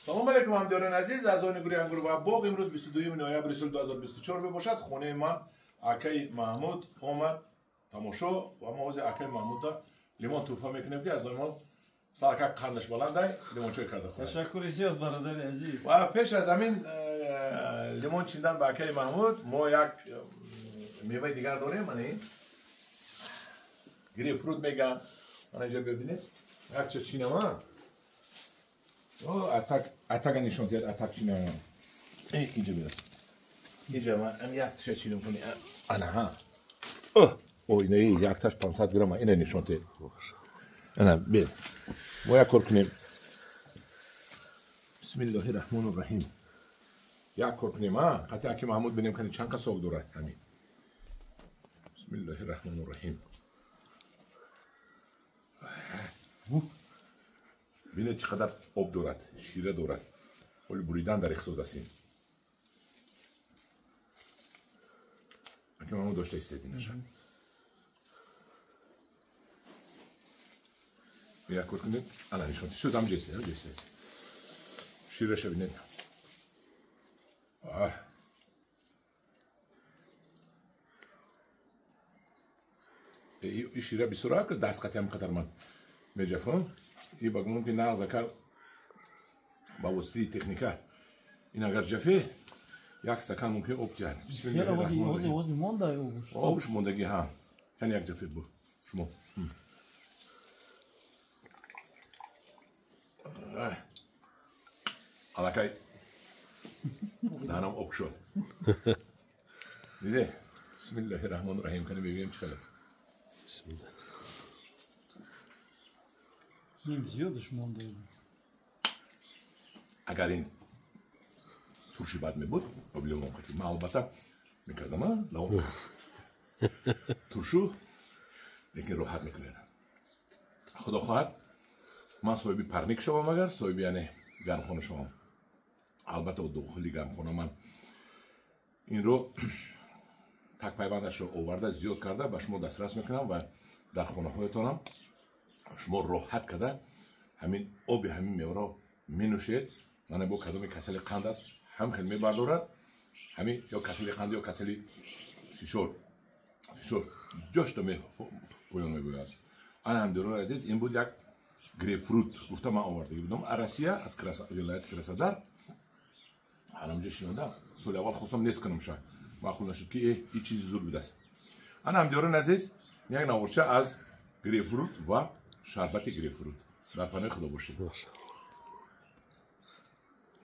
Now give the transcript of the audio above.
سلام علیکم همداران عزیز از آن گروه انگور باغ امروز 22 نوامبر سال 2024 باشد. خانه ما اکای محمود اومد تماشا و ما از اکای محمود دا لیمون توفا میکنیم که از ما سالکا قندش بلنده لیمون چای کرده خورد. تشکر زیاد برادر عزیز. و پیش از همین لیمون چیندن به اکای محمود ما یک میوه دیگر داریم. من گریپ فروت میگم. من اینجا ببینید یک چه چینما اتاق نشون داد اتاق چینما اینجا بیاد اینجا من یک چه چینم کنی انا ها او اینه یک تاش 500 گرم اینه نشون داد انا بید ما یک کار کنیم بسم الله الرحمن الرحیم یک کار کنیم قطعه اکی محمود بینیم کنی چند قصاب داره همین بسم الله الرحمن الرحیم بینید چقدر آب دارد، شیره دارد. ولی بریدن در اقتصاد هستیم. اگه ما داشته استیدی نشد. بیا کار کنید. الان نشون شد هم جیسته شیره شو بینید. این شیره بسیار که دست قطعه هم قطر من میجفون. این باید ممکن نغز کار با وسیله تکنیکه این اگر جفه یک استکان ممکن آب کرد. بسم الله الرحمن الرحیم. آبش موندگی ها. یعنی یک جفه بود. شما. علاقه دهنم آب شد. دیده. بسم الله الرحمن الرحیم کنیم ببینیم چقدر. بسم الله. نیم زیادش مونده. اگر این ترشی بد می بود لیمون قطعی من البته میکردم لیمون ترشو لیکن راحت میکنه خدا خواهد من صاحبی پرنیک شوم اگر صاحبی یعنی گرمخانه شوم البته داخلی گرمخانه من این رو تک پیوندش رو آورده زیاد کرده به شما دسترس میکنم و در خانه هایتانم شما راحت کرده همین آب همین میوه را می نوشید. من با کدوم کسل قند است هم خیلی می بردارد همین یا کسل قند یا کسل فشار جاش تو می پایان می باید. آن هم درون عزیز این بود یک گریپ فروت گفتم من آورده بودم عرسیه از ولایت کرسادر حالا جا شیونده سال اول خواستم نیست کنم شاید معقول نشد که این چیزی زور بوده است. آن هم درون عزیز یک نوارچه از گریپ فروت و شربت گریپ فروت در پناه خدا باشید.